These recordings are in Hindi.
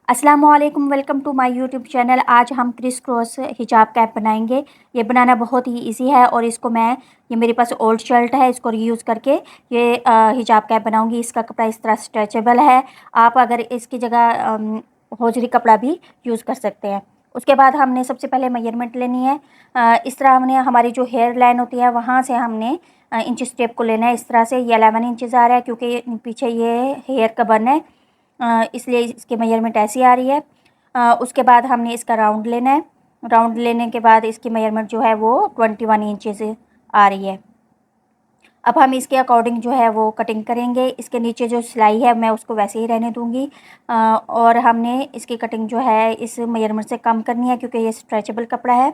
अस्सलामुअलैकुम, welcome to my YouTube channel. आज हम क्रिस क्रॉस हिजाब कैप बनाएंगे। ये बनाना बहुत ही इजी है और इसको ये मेरे पास ओल्ड शर्ट है, इसको रीयूज़ करके ये हिजाब कैप बनाऊंगी। इसका कपड़ा इस तरह स्ट्रेचेबल है। आप अगर इसकी जगह होजरी कपड़ा भी यूज़ कर सकते हैं। उसके बाद हमने सबसे पहले मेजरमेंट लेनी है। इस तरह हमने हमारी जो हेयर लाइन होती है वहाँ से हमने इंच टेप को लेना है। इस तरह से ये 11 इंचज़ आ रहा है क्योंकि पीछे ये हेयर का बन है, इसलिए इसकी मेजरमेंट ऐसी आ रही है। उसके बाद हमने इसका राउंड लेना है। राउंड लेने के बाद इसकी मेजरमेंट जो है वो 21 इंचेस आ रही है। अब हम इसके अकॉर्डिंग जो है वो कटिंग करेंगे। इसके नीचे जो सिलाई है मैं उसको वैसे ही रहने दूँगी, और हमने इसकी कटिंग जो है इस मेजरमेंट से कम करनी है क्योंकि ये स्ट्रेचेबल कपड़ा है।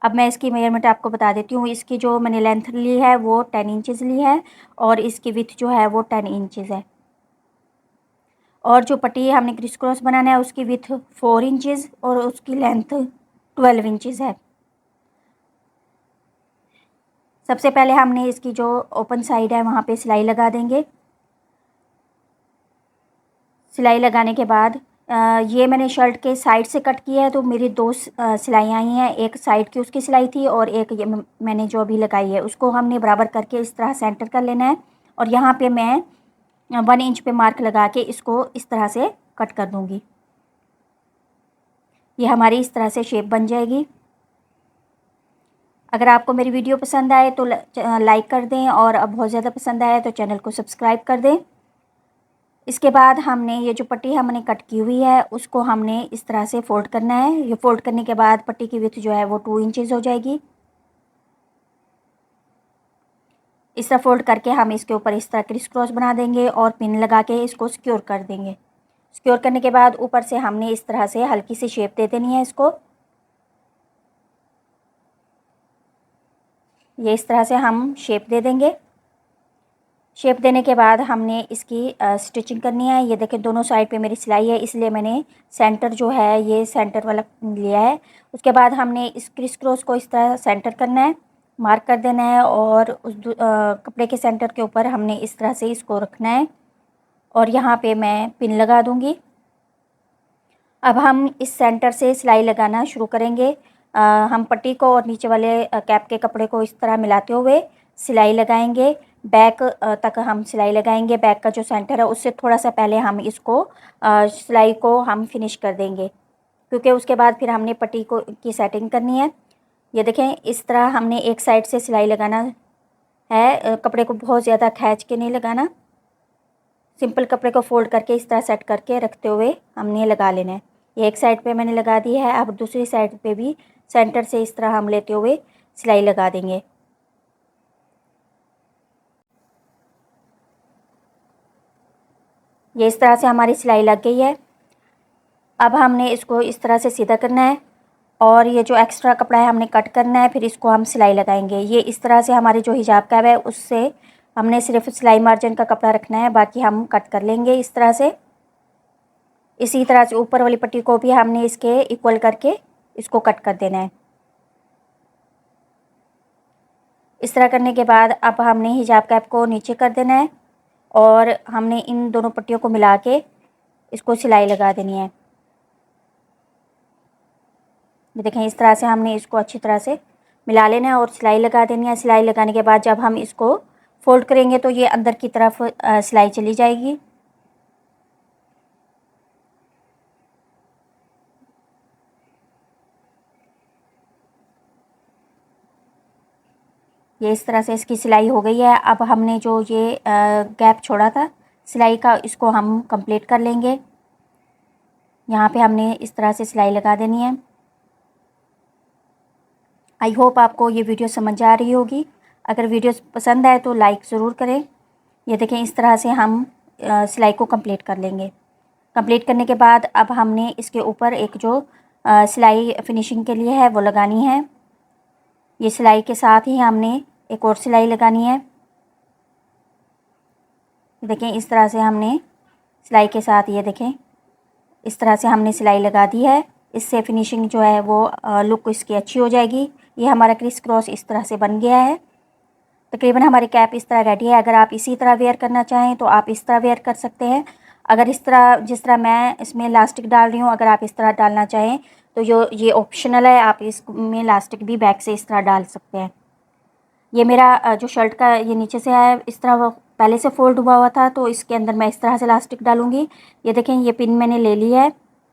अब मैं इसकी मेजरमेंट आपको बता देती हूँ। इसकी जो मैंने लेंथ ली है वो 10 इंचेस ली है और इसकी विड्थ जो है वो 10 इंचेस है। और जो पट्टी हमने क्रिस क्रॉस बनाना है उसकी विथ 4 इंचेस और उसकी लेंथ 12 इंचेस है। सबसे पहले हमने इसकी जो ओपन साइड है वहाँ पे सिलाई लगा देंगे। सिलाई लगाने के बाद ये मैंने शर्ट के साइड से कट किया है, तो मेरी दो सिलाइयाँ आई हैं। एक साइड की उसकी सिलाई थी और एक ये मैंने जो अभी लगाई है उसको हमने बराबर करके इस तरह सेंटर कर लेना है। और यहाँ पे मैं 1 इंच पे मार्क लगा के इसको इस तरह से कट कर दूँगी। ये हमारी इस तरह से शेप बन जाएगी। अगर आपको मेरी वीडियो पसंद आए तो लाइक कर दें और अब बहुत ज़्यादा पसंद आया तो चैनल को सब्सक्राइब कर दें। इसके बाद हमने ये जो पट्टी हमने कट की हुई है उसको हमने इस तरह से फ़ोल्ड करना है। ये फ़ोल्ड करने के बाद पट्टी की विड्थ जो है वो 2 इंचेस हो जाएगी। इस तरह फ़ोल्ड करके हम इसके ऊपर इस तरह क्रिस क्रॉस बना देंगे और पिन लगा के इसको सिक्योर कर देंगे। सिक्योर करने के बाद ऊपर से हमने इस तरह से हल्की सी शेप दे देनी है इसको। ये इस तरह से हम शेप दे देंगे। शेप देने के बाद हमने इसकी स्टिचिंग करनी है। ये देखें दोनों साइड पे मेरी सिलाई है, इसलिए मैंने सेंटर जो है ये सेंटर वाला लिया है। उसके बाद हमने इस क्रिस क्रॉस को इस तरह सेंटर करना है, मार्क कर देना है और उस कपड़े के सेंटर के ऊपर हमने इस तरह से इसको रखना है और यहाँ पे मैं पिन लगा दूँगी। अब हम इस सेंटर से सिलाई लगाना शुरू करेंगे। हम पट्टी को और नीचे वाले कैप के कपड़े को इस तरह मिलाते हुए सिलाई लगाएंगे। बैक तक हम सिलाई लगाएंगे। बैक का जो सेंटर है उससे थोड़ा सा पहले हम इसको सिलाई को हम फिनिश कर देंगे क्योंकि उसके बाद फिर हमने पट्टी को की सेटिंग करनी है। ये देखें इस तरह हमने एक साइड से सिलाई लगाना है। कपड़े को बहुत ज़्यादा खींच के नहीं लगाना। सिंपल कपड़े को फोल्ड करके इस तरह सेट करके रखते हुए हमने लगा लेना है। ये एक साइड पे मैंने लगा दी है। अब दूसरी साइड पे भी सेंटर से इस तरह हम लेते हुए सिलाई लगा देंगे। ये इस तरह से हमारी सिलाई लग गई है। अब हमने इसको इस तरह से सीधा करना है और ये जो एक्स्ट्रा कपड़ा है हमने कट करना है, फिर इसको हम सिलाई लगाएंगे। ये इस तरह से हमारी जो हिजाब कैप है उससे हमने सिर्फ सिलाई मार्जिन का कपड़ा रखना है, बाकी हम कट कर लेंगे इस तरह से। इसी तरह से ऊपर वाली पट्टी को भी हमने इसके इक्वल करके इसको कट कर देना है। इस तरह करने के बाद अब हमने हिजाब कैप को नीचे कर देना है और हमने इन दोनों पट्टियों को मिला के इसको सिलाई लगा देनी है। ये देखें इस तरह से हमने इसको अच्छी तरह से मिला लेना है और सिलाई लगा देनी है। सिलाई लगाने के बाद जब हम इसको फोल्ड करेंगे तो ये अंदर की तरफ सिलाई चली जाएगी। ये इस तरह से इसकी सिलाई हो गई है। अब हमने जो ये गैप छोड़ा था सिलाई का, इसको हम कंप्लीट कर लेंगे। यहाँ पे हमने इस तरह से सिलाई लगा देनी है। आई होप आपको ये वीडियो समझ आ रही होगी। अगर वीडियो पसंद आए तो लाइक ज़रूर करें। ये देखें इस तरह से हम सिलाई को कंप्लीट कर लेंगे। कंप्लीट करने के बाद अब हमने इसके ऊपर एक जो सिलाई फिनिशिंग के लिए है वो लगानी है। ये सिलाई के साथ ही हमने एक और सिलाई लगानी है। देखें इस तरह से हमने सिलाई के साथ ये देखें इस तरह से हमने सिलाई लगा दी है। इससे फिनिशिंग जो है वो लुक इसकी अच्छी हो जाएगी। ये हमारा क्रिस क्रॉस इस तरह से बन गया है। तकरीबन हमारी कैप इस तरह रेडी है। अगर आप इसी तरह वेयर करना चाहें तो आप इस तरह वेयर कर सकते हैं। अगर इस तरह जिस तरह मैं इसमें इलास्टिक डाल रही हूँ, अगर आप इस तरह डालना चाहें तो ये ऑप्शनल है, आप इसमें इलास्टिक भी बैक से इस तरह डाल सकते हैं। ये मेरा जो शर्ट का ये नीचे से है इस तरह वो पहले से फ़ोल्ड हुआ था, तो इसके अंदर मैं इस तरह से इलास्टिक डालूँगी। ये देखें ये पिन मैंने ले ली है,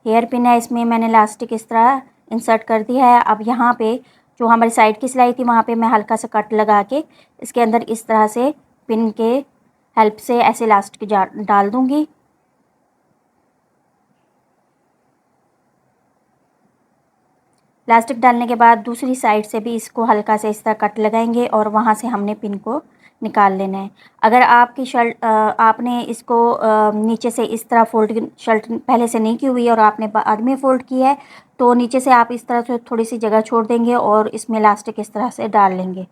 हेयर पिन है, इसमें मैंने इलास्टिक इस तरह इंसर्ट कर दी है। अब यहाँ पे जो हमारी साइड की सिलाई थी वहाँ पे मैं हल्का सा कट लगा के इसके अंदर इस तरह से पिन के हेल्प से ऐसे इलास्टिक डाल दूँगी। इलास्टिक डालने के बाद दूसरी साइड से भी इसको हल्का से इस तरह कट लगाएंगे और वहाँ से हमने पिन को निकाल लेना है। अगर आपकी शर्ट आपने इसको नीचे से इस तरह फ़ोल्ड शर्ट पहले से नहीं की हुई है और आपने बाद में फ़ोल्ड की है, तो नीचे से आप इस तरह से थोड़ी सी जगह छोड़ देंगे और इसमें इलास्टिक इस तरह से डाल लेंगे,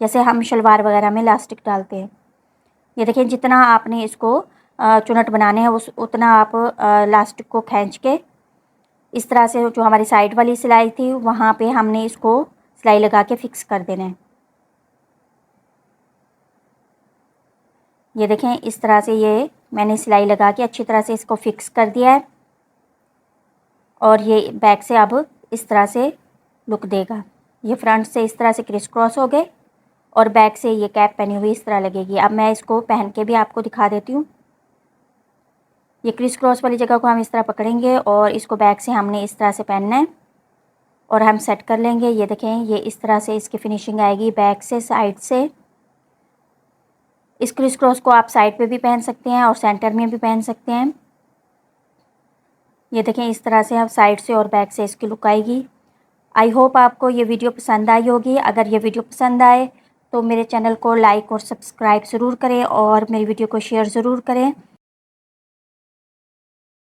जैसे हम शलवार वगैरह में इलास्टिक डालते हैं। ये देखिए जितना आपने इसको चुनट बनाने हैं उतना आप इलास्टिक को खींच के इस तरह से जो हमारी साइड वाली सिलाई थी वहाँ पे हमने इसको सिलाई लगा के फ़िक्स कर देना है। ये देखें इस तरह से ये मैंने सिलाई लगा के अच्छी तरह से इसको फ़िक्स कर दिया है और ये बैक से अब इस तरह से लुक देगा। ये फ्रंट से इस तरह से क्रिस क्रॉस हो गए और बैक से ये कैप पहनी हुई इस तरह लगेगी। अब मैं इसको पहन के भी आपको दिखा देती हूँ। ये क्रिस क्रॉस वाली जगह को हम इस तरह पकड़ेंगे और इसको बैक से हमने इस तरह से पहनना है और हम सेट कर लेंगे। ये देखें ये इस तरह से इसकी फिनिशिंग आएगी बैक से, साइड से। इस क्रिस क्रॉस को आप साइड पे भी पहन सकते हैं और सेंटर में भी पहन सकते हैं। ये देखें इस तरह से हम साइड से और बैक से इसकी लुक आएगी। आई होप आपको ये वीडियो पसंद आई होगी। अगर ये वीडियो पसंद आए तो मेरे चैनल को लाइक और सब्सक्राइब ज़रूर करें और मेरी वीडियो को शेयर ज़रूर करें।